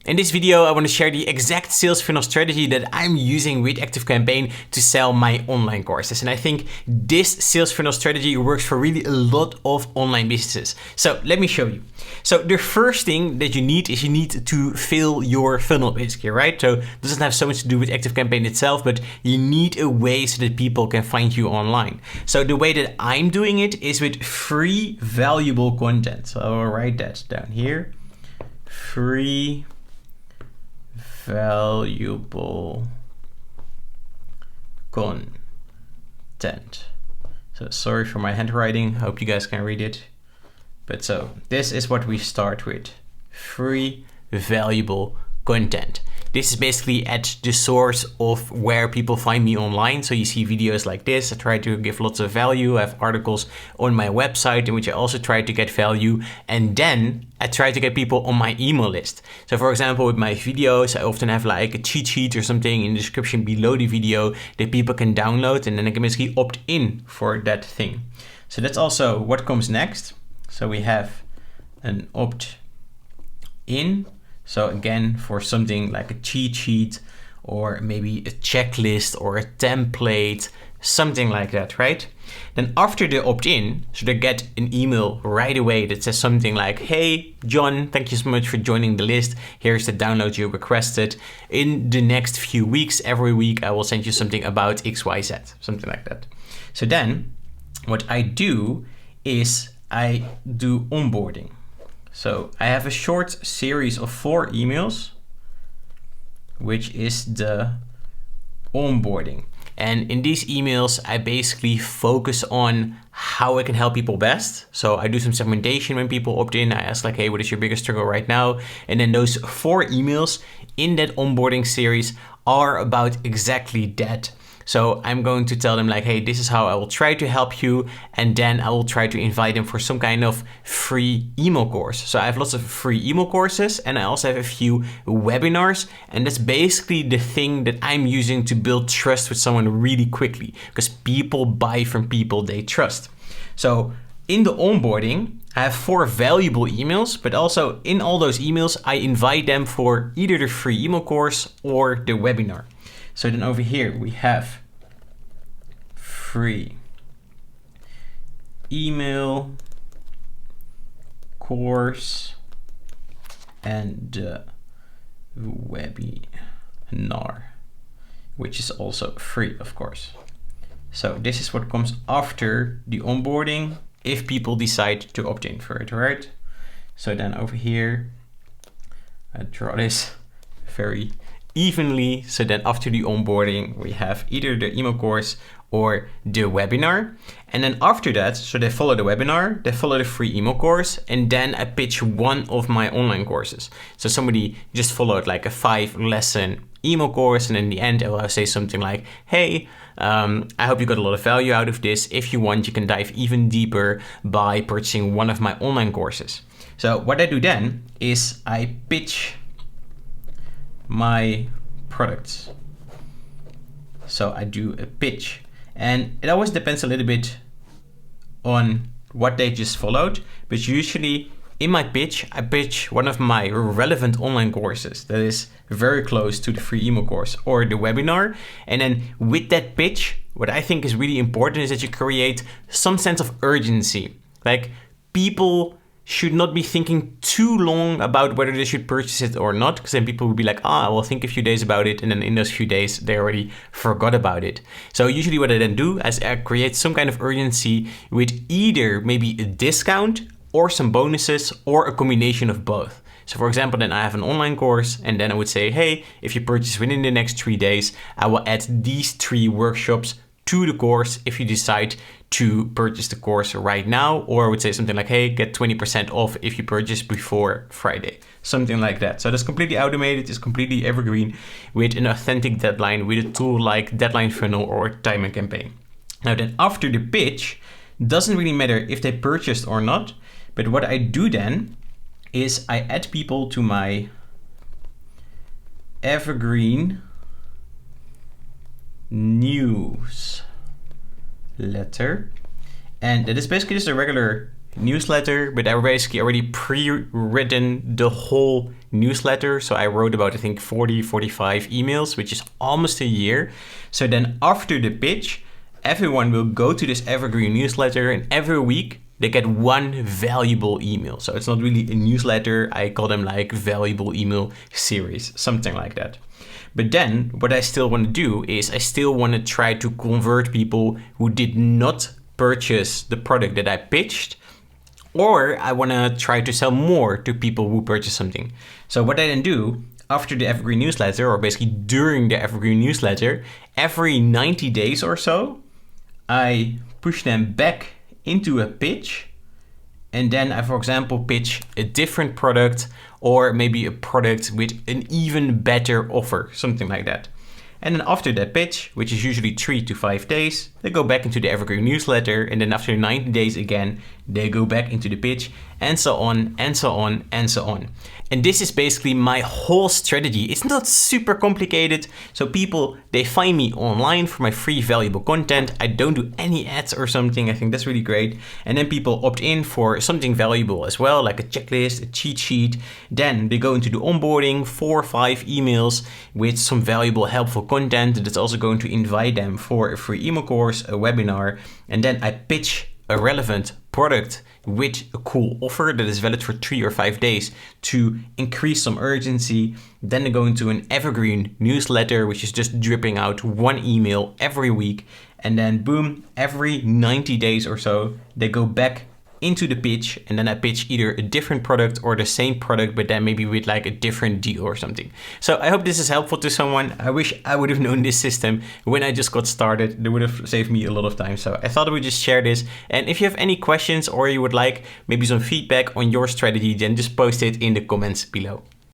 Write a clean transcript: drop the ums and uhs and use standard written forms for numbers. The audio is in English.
In this video, I want to share the exact sales funnel strategy that I'm using with ActiveCampaign to sell my online courses. And I think this sales funnel strategy works for really a lot of online businesses. So let me show you. So the first thing that you need is you need to fill your funnel basically, right? So it doesn't have so much to do with ActiveCampaign itself, but you need a way so that people can find you online. So the way that I'm doing it is with free valuable content. So I will write that down here. Free valuable content. So sorry for my handwriting, hope you guys can read it. But so this is what we start with. Free valuable content. This is basically at the source of where people find me online. So you see videos like this. I try to give lots of value. I have articles on my website in which I also try to get value. And then I try to get people on my email list. So for example, with my videos, I often have like a cheat sheet or something in the description below the video that people can download, and then they can basically opt in for that thing. So that's also what comes next. So we have an opt-in. So again, for something like a cheat sheet or maybe a checklist or a template, something like that, right? Then after the opt-in, so they get an email right away that says something like, hey, John, thank you so much for joining the list. Here's the download you requested. In the next few weeks, every week, I will send you something about XYZ, something like that. So then what I do is I do onboarding. So I have a short series of 4 emails, which is the onboarding. And in these emails, I basically focus on how I can help people best. So I do some segmentation when people opt in. I ask like, hey, what is your biggest struggle right now? And then those 4 emails in that onboarding series are about exactly that. So I'm going to tell them like, hey, this is how I will try to help you. And then I will try to invite them for some kind of free email course. So I have lots of free email courses and I also have a few webinars. And that's basically the thing that I'm using to build trust with someone really quickly, because people buy from people they trust. So in the onboarding, I have 4 valuable emails, but also in all those emails, I invite them for either the free email course or the webinar. So then over here we have free email course and the webinar, which is also free, of course. So this is what comes after the onboarding if people decide to opt in for it, right? So then over here, I draw this very evenly. So then after the onboarding, we have either the email course or the webinar. And then after that, so they follow the webinar, they follow the free email course, and then I pitch one of my online courses. So somebody just followed like a 5-lesson email course, and in the end, I will say something like, hey, I hope you got a lot of value out of this. If you want, you can dive even deeper by purchasing one of my online courses. So what I do then is I pitch my products. So I do a pitch, and it always depends a little bit on what they just followed, but usually in my pitch, I pitch one of my relevant online courses that is very close to the free email course or the webinar. And then with that pitch, what I think is really important is that you create some sense of urgency. Like, people should not be thinking too long about whether they should purchase it or not, because then people will be like, I will think a few days about it, and then in those few days they already forgot about it. So usually what I then do is I create some kind of urgency with either maybe a discount or some bonuses or a combination of both. So for example, then I have an online course, and then I would say, hey, if you purchase within the next 3 days, I will add these 3 workshops to the course if you decide to purchase the course right now. Or I would say something like, hey, get 20% off if you purchase before Friday, something like that. So that's completely automated, it's completely evergreen with an authentic deadline with a tool like Deadline Funnel or Timing Campaign. Now then after the pitch, doesn't really matter if they purchased or not, but what I do then is I add people to my evergreen newsletter, and that is basically just a regular newsletter, but I basically already pre-written the whole newsletter. So I wrote about, I think, 40, 45 emails, which is almost a year. So then after the pitch, everyone will go to this evergreen newsletter, and every week they get one valuable email. So it's not really a newsletter. I call them like valuable email series, something like that. But then what I still want to do is I still want to try to convert people who did not purchase the product that I pitched, or I want to try to sell more to people who purchase something. So what I then do after the evergreen newsletter, or basically during the evergreen newsletter, every 90 days or so, I push them back into a pitch, and then I, for example, pitch a different product, or maybe a product with an even better offer, something like that. And then after that pitch, which is usually 3 to 5 days, they go back into the evergreen newsletter, and then after 90 days again, they go back into the pitch, and so on, and so on, and so on. And this is basically my whole strategy. It's not super complicated. So people, they find me online for my free valuable content. I don't do any ads or something. I think that's really great. And then people opt in for something valuable as well, like a checklist, a cheat sheet. Then they go into the onboarding, 4 or 5 emails with some valuable, helpful content that's also going to invite them for a free email course, a webinar. And then I pitch a relevant product with a cool offer that is valid for 3 or 5 days to increase some urgency. Then they go into an evergreen newsletter, which is just dripping out 1 email every week. And then boom, every 90 days or so, they go back into the pitch, and then I pitch either a different product or the same product, but then maybe with like a different deal or something. So I hope this is helpful to someone. I wish I would have known this system when I just got started. It would have saved me a lot of time. So I thought I would just share this. And if you have any questions or you would like maybe some feedback on your strategy, then just post it in the comments below.